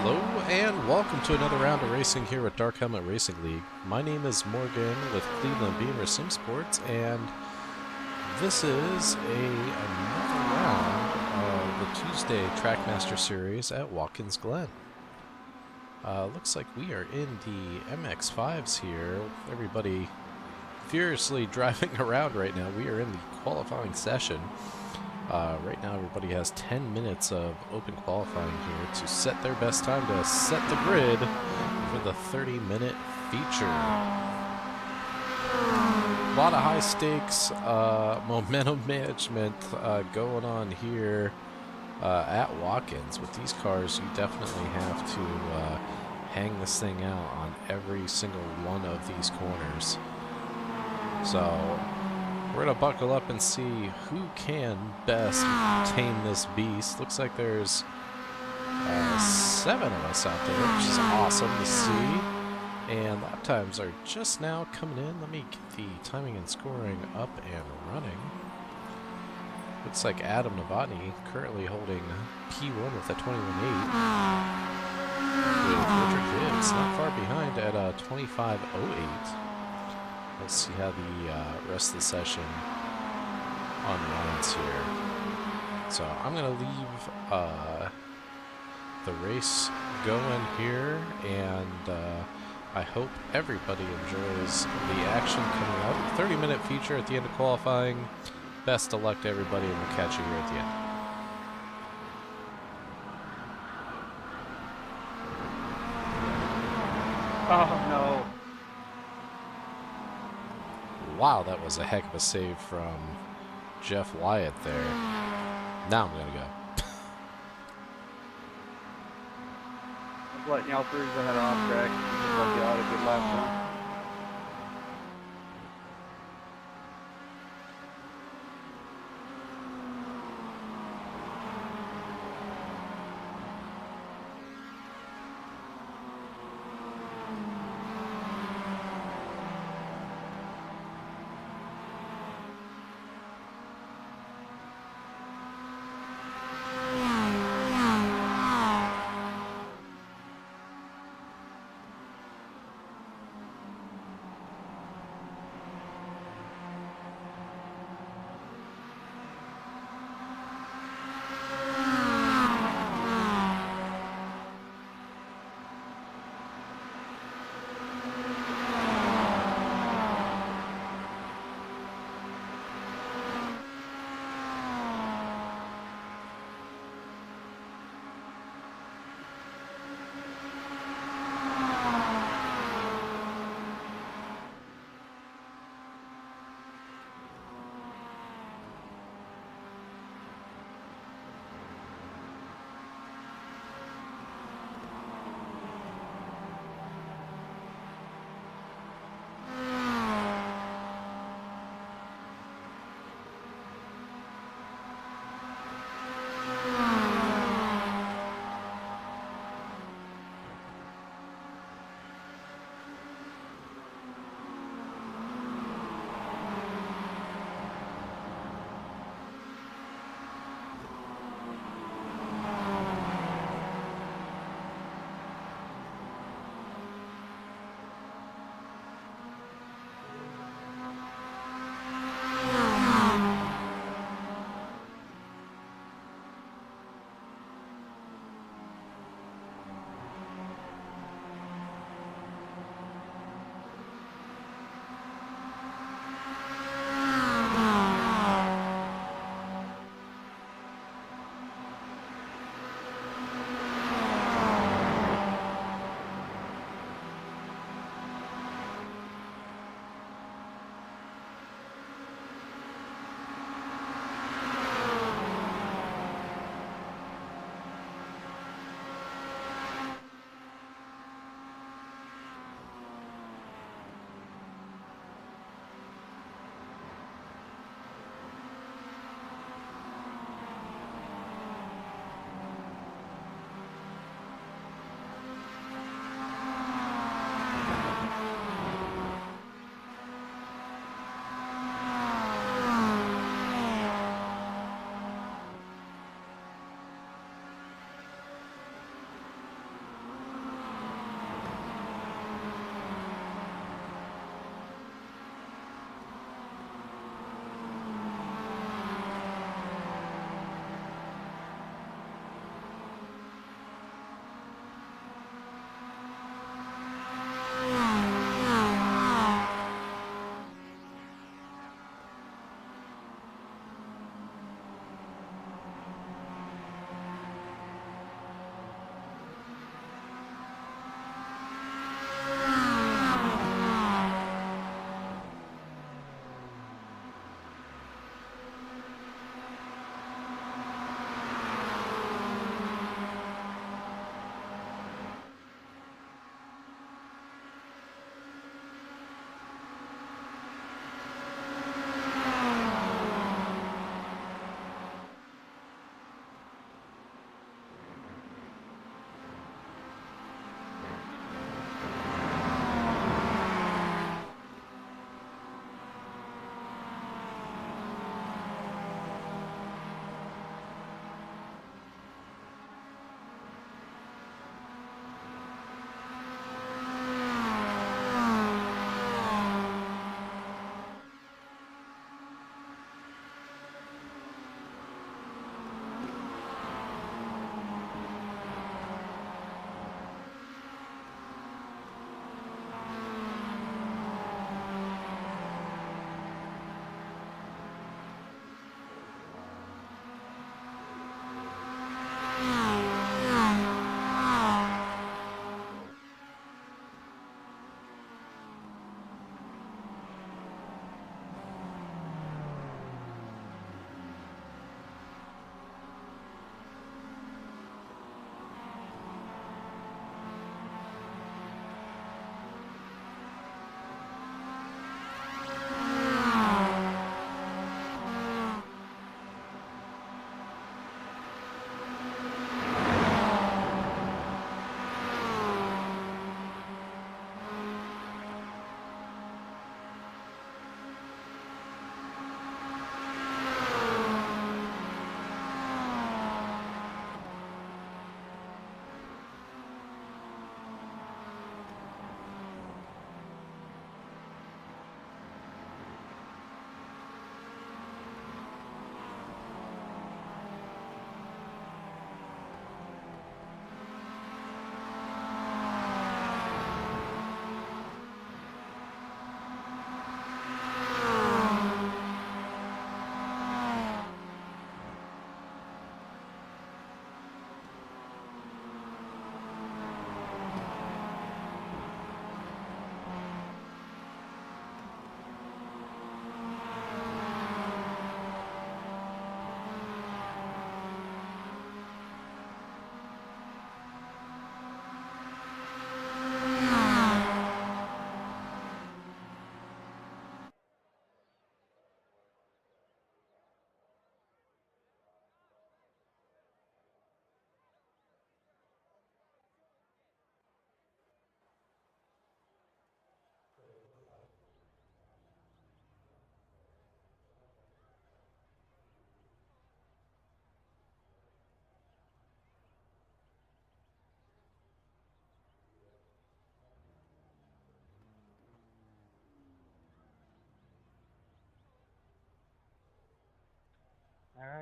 Hello and welcome to another round of racing here at Dark Helmet Racing League. My name is Morgan with Cleveland Beamer Sim Sports, and this is another round of the Tuesday Trackmaster Series at Watkins Glen. Looks like we are in the MX-5s here. Everybody furiously driving around right now. We are in the qualifying session. Right now everybody has 10 minutes of open qualifying here to set their best time to set the grid for the 30-minute feature. A lot of high stakes momentum management going on here at Watkins. With these cars, you definitely have to hang this thing out on every single one of these corners. So we're going to buckle up and see who can best tame this beast. Looks like there's 7 of us out there, which is awesome to see. And lap times are just now coming in. Let me get the timing and scoring up and running. Looks like Adam Novotny currently holding P1 with a 21.8. With Richard Gibbs not far behind at a 25.08. Let's see how the rest of the session unwinds here. So I'm going to leave the race going here, and I hope everybody enjoys the action coming up. 30-minute feature at the end of qualifying. Best of luck to everybody, and we'll catch you here at the end. Oh no. Wow, that was a heck of a save from Jeff Wyatt there. Now I'm going to go. I'm letting y'all cruise ahead off track. Let you out a good lap time.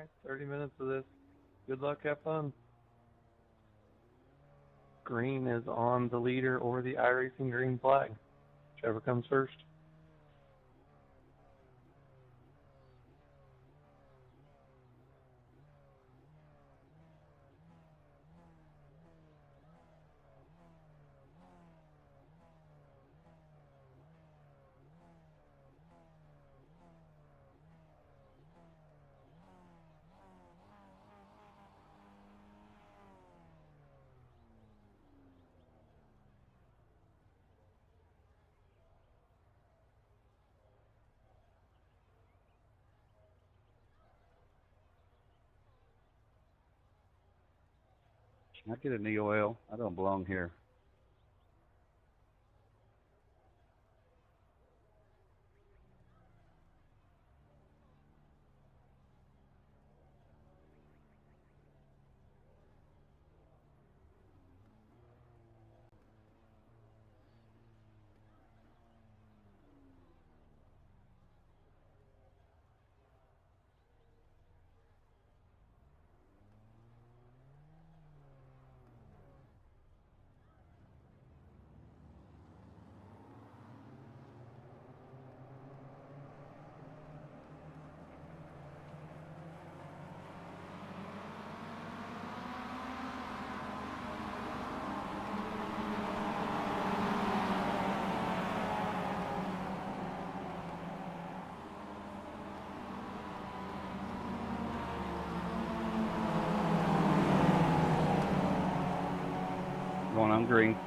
Alright, 30 minutes of this. Good luck, have fun. Green is on the leader or the iRacing green flag. Whichever comes first. Can I get a knee oil? I don't belong here. Going on green.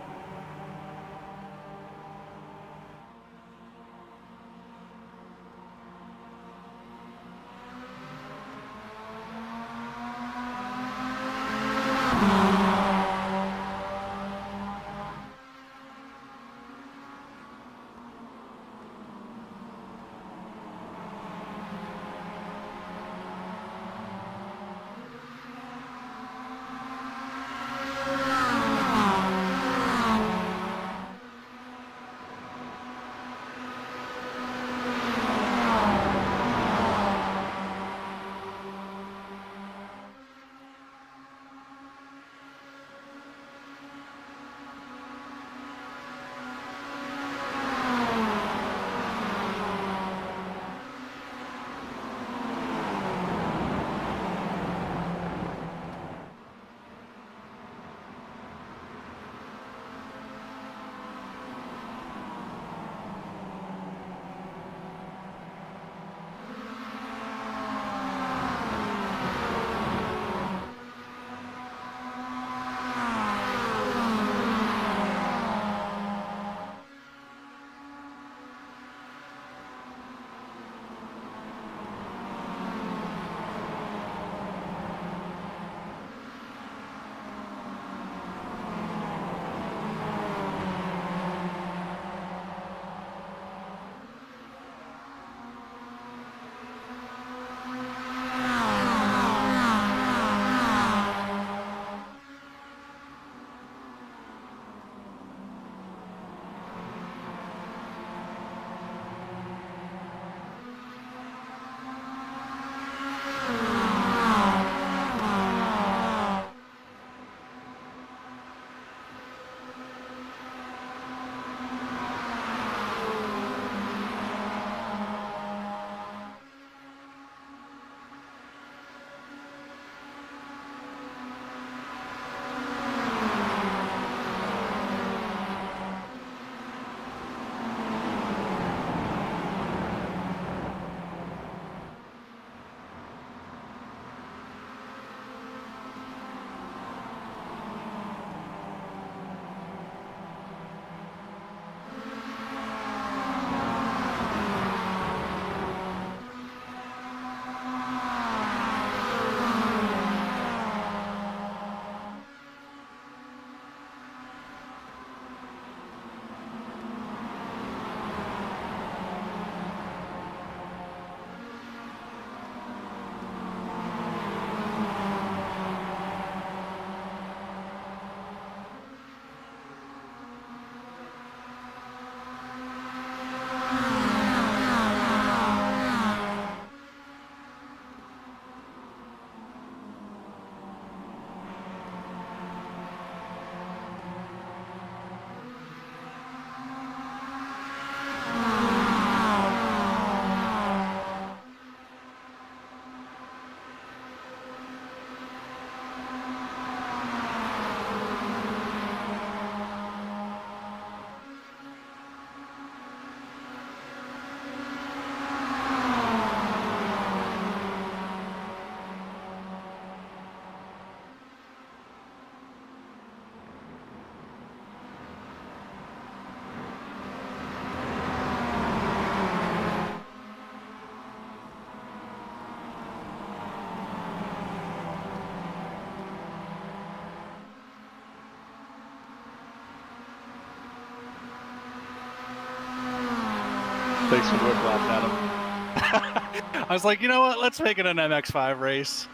Takes some whiplash out of him. I was like, you know what? Let's make it an MX-5 race.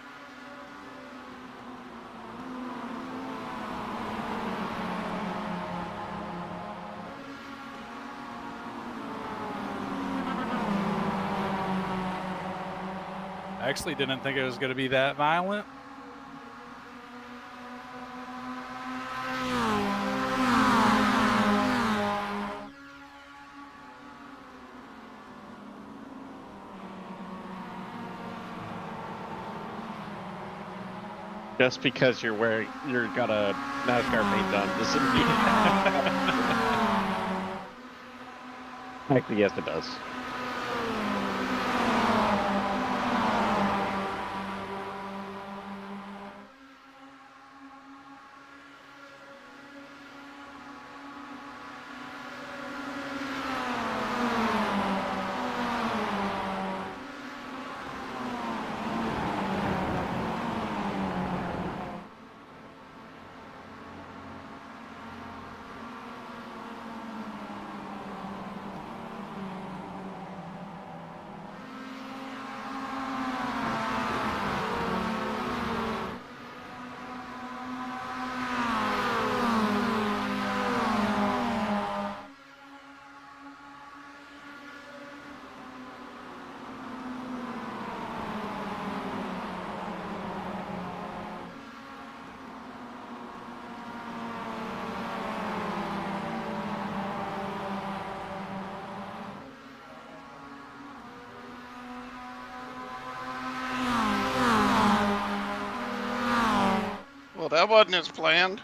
I actually didn't think it was going to be that violent. Just because you're got a NASCAR paint on doesn't mean. Actually, yes, it does. Well, that wasn't as planned.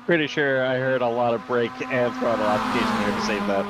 Pretty sure I heard a lot of brake and throttle application there to save that.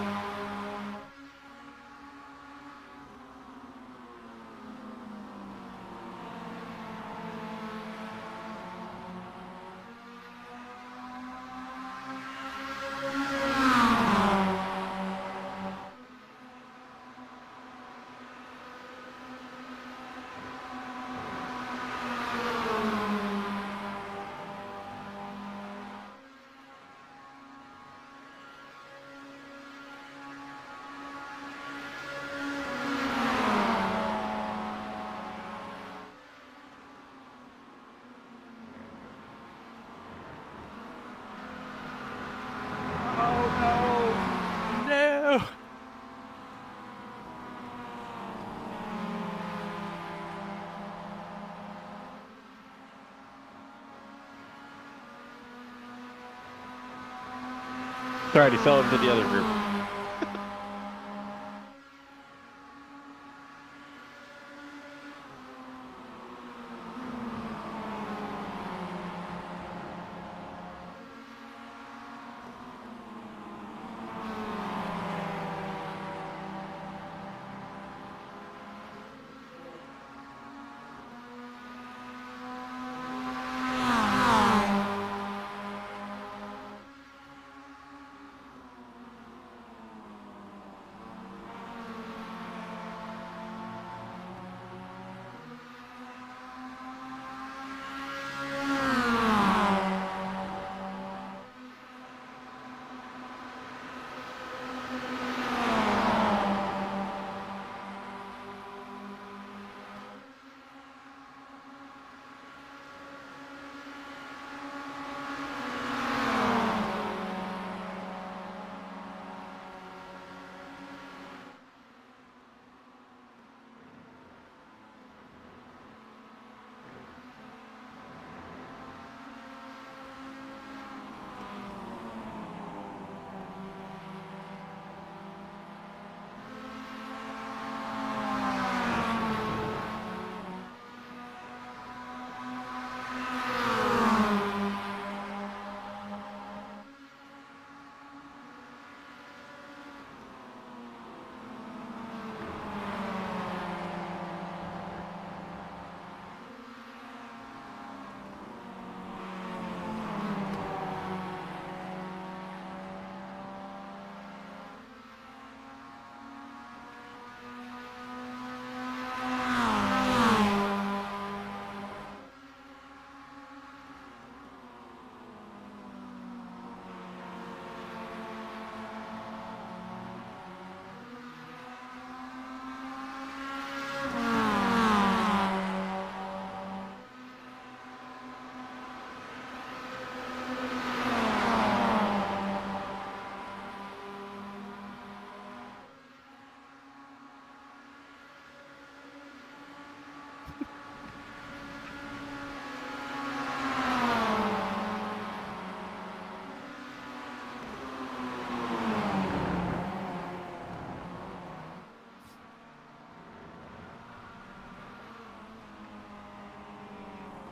No! Sorry, he fell into the other group.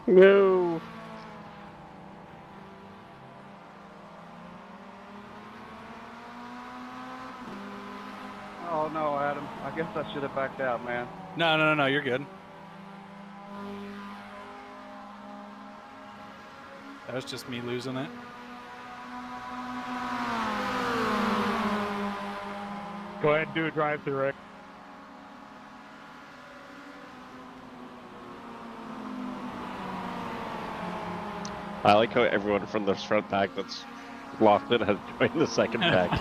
No. Oh no, Adam. I guess I should have backed out, man. No, you're good. That was just me losing it. Go ahead and do a drive-through, Rick. I like how everyone from the front pack that's lost it has joined the second pack.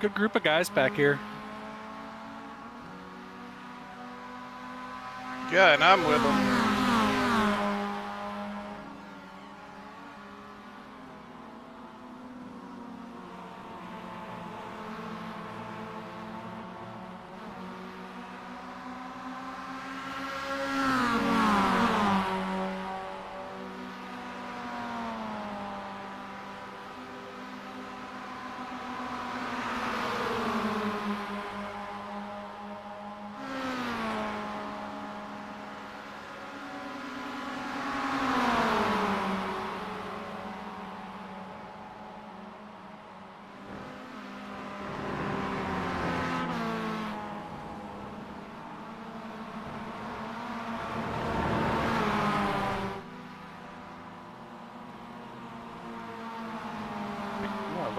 Good group of guys back here. Yeah, and I'm with them.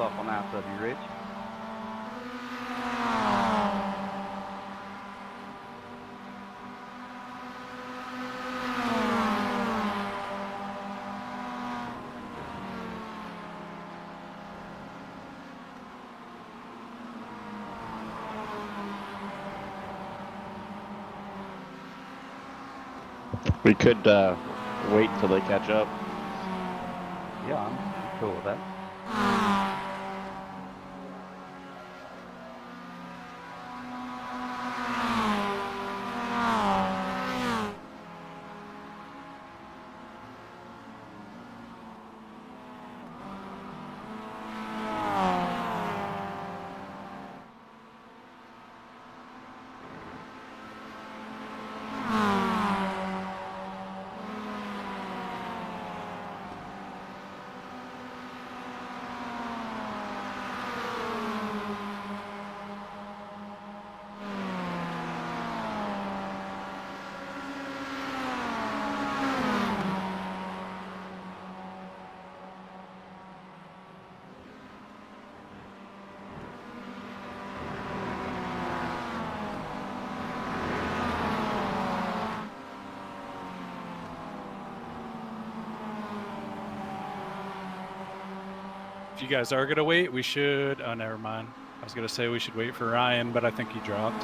awful nice of you, Rich. We could wait till they catch up. Yeah, I'm cool with that. If you guys are gonna wait, we should. Oh, never mind. I was gonna say we should wait for Ryan, but I think he dropped.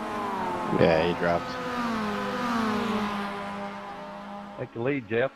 Yeah, he dropped. Take the lead, Jeff.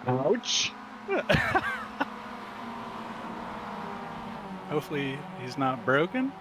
Ouch. Hopefully he's not broken.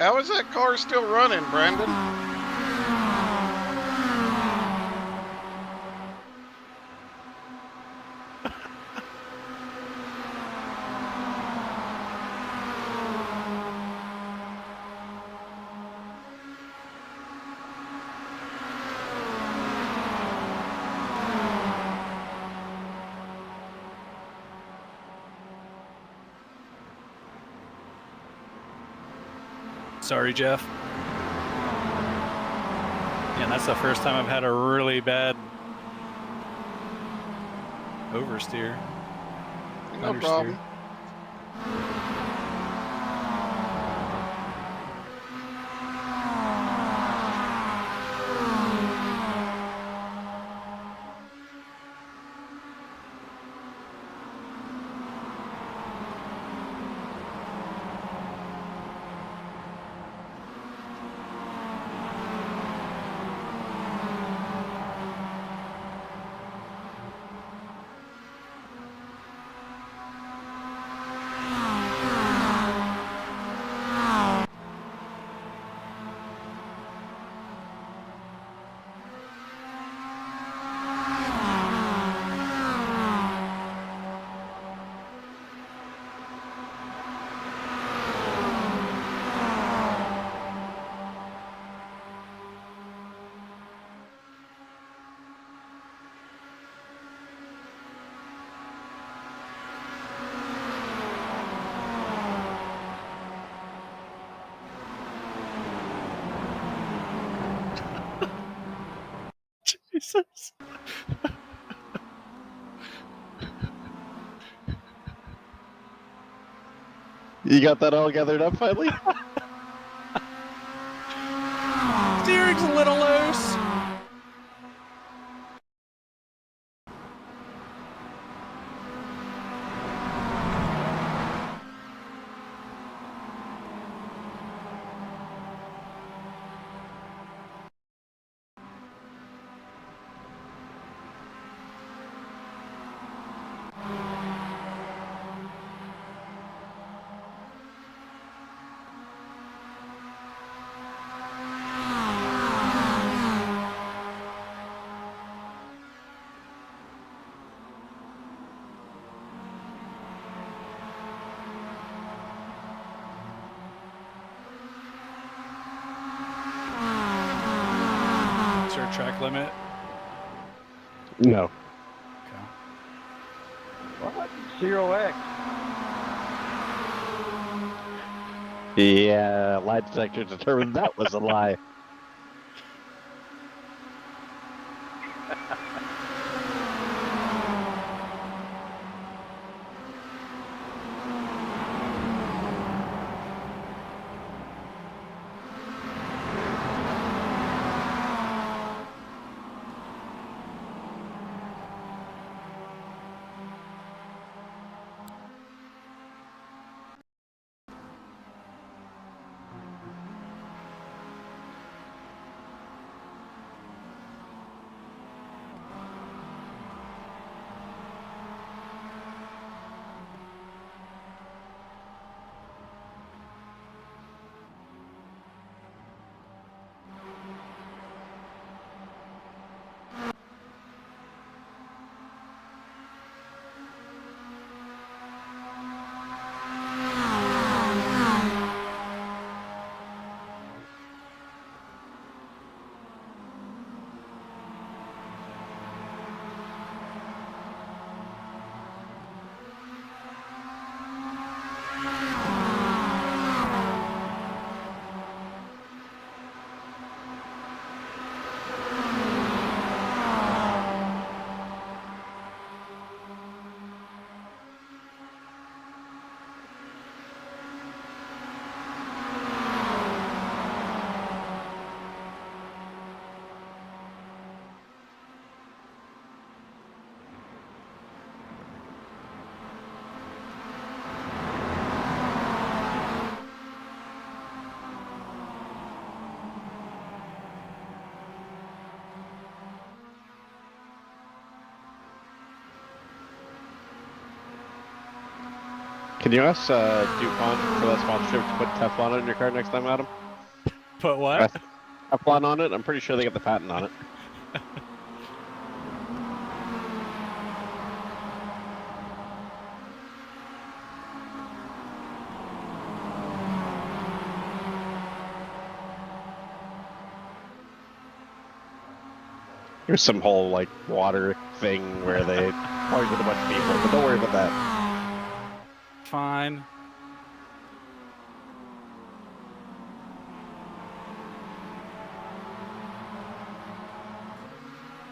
How is that car still running, Brandon? Sorry, Jeff. Yeah, and that's the first time I've had a really bad oversteer. No Understeer. problem. Jesus. You got that all gathered up finally? Steering's a little loose. Is there a track limit? No. Okay. What? 0x. Yeah, lie detector determined that was a lie. Can you ask DuPont for that sponsorship to put Teflon on your car next time, Adam? Put what? Teflon on it? I'm pretty sure they got the patent on it. There's some whole like water thing where they party with a bunch of people, but don't worry about that. Fine.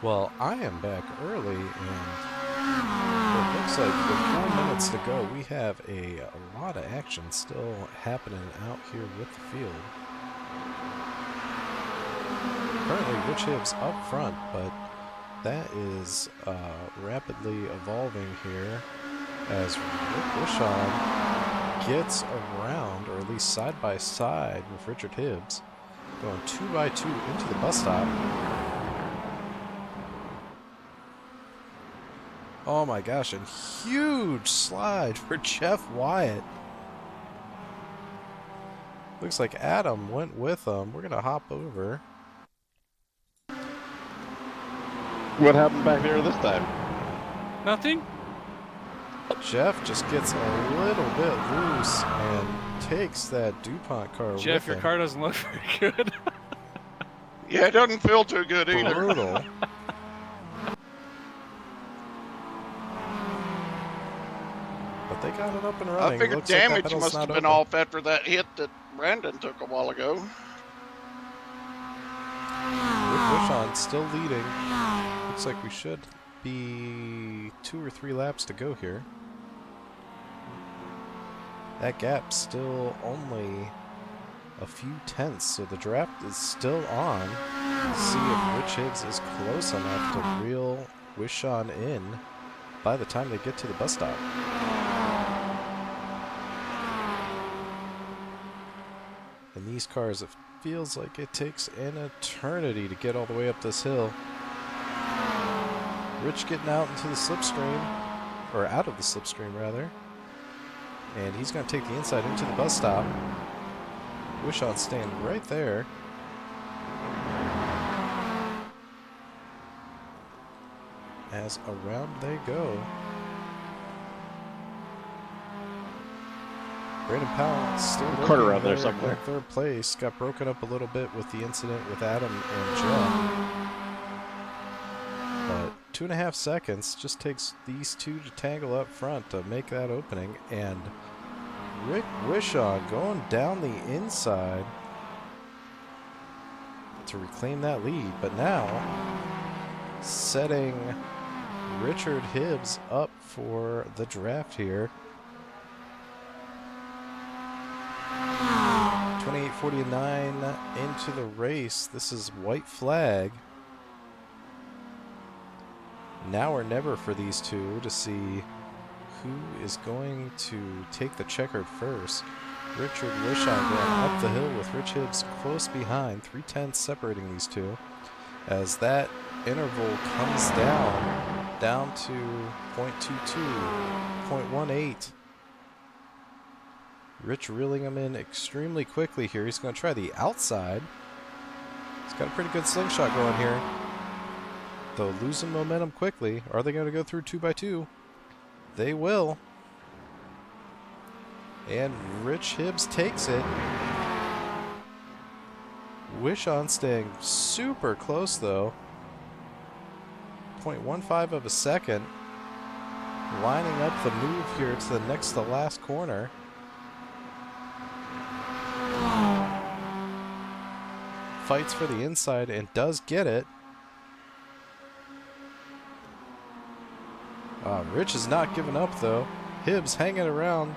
Well, I am back early, and it looks like with 4 minutes to go, we have a lot of action still happening out here with the field. Currently, Rich Hibbs up front, but that is rapidly evolving here as Rick Wishon gets around, or at least side by side with Richard Hibbs, going 2x2 into the bus stop. Oh my gosh, and huge slide for Jeff Wyatt. Looks like Adam went with him. We're going to hop over. What happened back there this time? Nothing? Jeff just gets a little bit loose and takes that DuPont car with him. Jeff, your car doesn't look very good. Yeah, it doesn't feel too good either. Brutal. But they got it up and running. I figured Looks like that damage pedal's must not have been open. off after that hit that Brandon took a while ago. Rick Wishon still leading. Looks like we should be 2 or 3 laps to go here. That gap's still only a few tenths, so the draft is still on. Let's see if Rich Hibbs is close enough to reel Wishon in by the time they get to the bus stop. In these cars, it feels like it takes an eternity to get all the way up this hill. Rich getting out into the slipstream, or out of the slipstream rather. And he's going to take the inside into the bus stop. Wishon staying right there. As around they go. Brandon Powell still Quarter looking around there in somewhere. third place. Got broken up a little bit with the incident with Adam and Jeff. But 2.5 seconds just takes these two to tangle up front to make that opening. And Rick Wishon going down the inside to reclaim that lead. But now setting Richard Hibbs up for the draft here. 28:49 into the race. This is white flag. Now or never for these two to see who is going to take the checkered first. Richard Wishon going up the hill with Rich Hibbs close behind, 3/10 separating these two. As that interval comes down to 0.22, 0.18. Rich reeling him in extremely quickly here. He's going to try the outside. He's got a pretty good slingshot going here. Though losing momentum quickly. Are they going to go through 2x2? They will. And Rich Hibbs takes it. Wishon staying super close though. 0.15 of a second. Lining up the move here to the next to last corner. Fights for the inside and does get it. Rich is not giving up though. Hibbs hanging around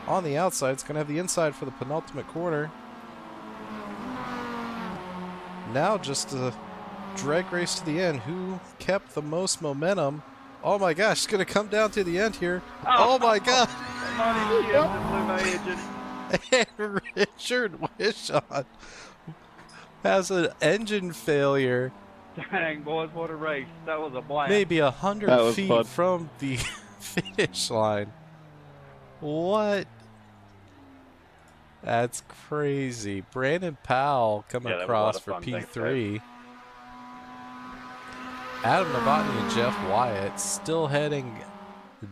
on the outside. It's going to have the inside for the penultimate corner. Now just a drag race to the end. Who kept the most momentum? Oh my gosh, it's going to come down to the end here. Oh my god. And Richard Wishon has an engine failure. Dang, boys, what a race. That was a blast. Maybe That 100 was feet fun. from the finish line. What? That's crazy. Brandon Powell coming Yeah, that was a lot across of for fun. Thanks, P3. Adam Novotny and Jeff Wyatt still heading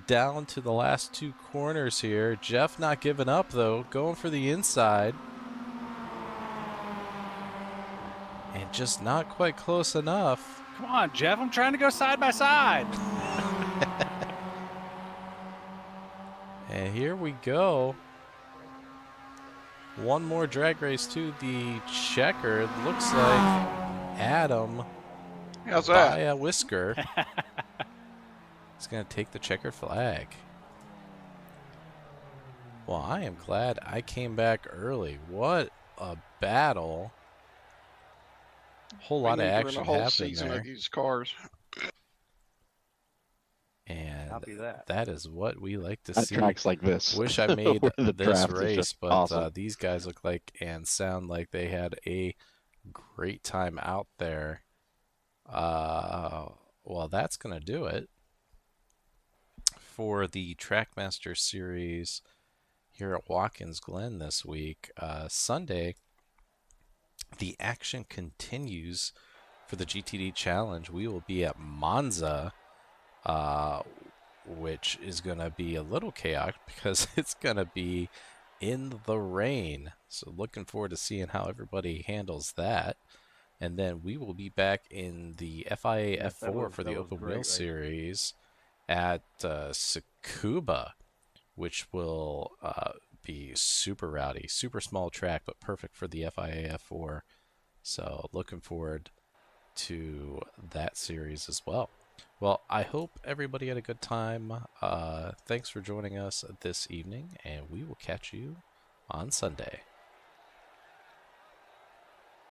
down to the last two corners here. Jeff not giving up, though, going for the inside. And just not quite close enough. Come on, Jeff. I'm trying to go side by side. And here we go. One more drag race to the checkered. Looks like Adam, How's by that? a whisker, is going to take the checkered flag. Well, I am glad I came back early. What a battle. Whole lot of We need to run action a whole happening season there. of these cars. And Copy that. that is what we like to At see. tracks like this. Wish I made where the this draft is race, just but awesome. these guys look like and sound like they had a great time out there. Well, that's going to do it for the Trackmaster Series here at Watkins Glen this week. Sunday, the action continues for the GTD Challenge. We will be at Monza, which is going to be a little chaotic because it's going to be in the rain. So looking forward to seeing how everybody handles that. And then we will be back in the FIA Yes, that F4 was- for that the was Open great Wheel race. Series at Tsukuba, which will be super rowdy, super small track, but perfect for the FIA F4. So looking forward to that series as well. Well, I hope everybody had a good time. Thanks for joining us this evening, and we will catch you on Sunday.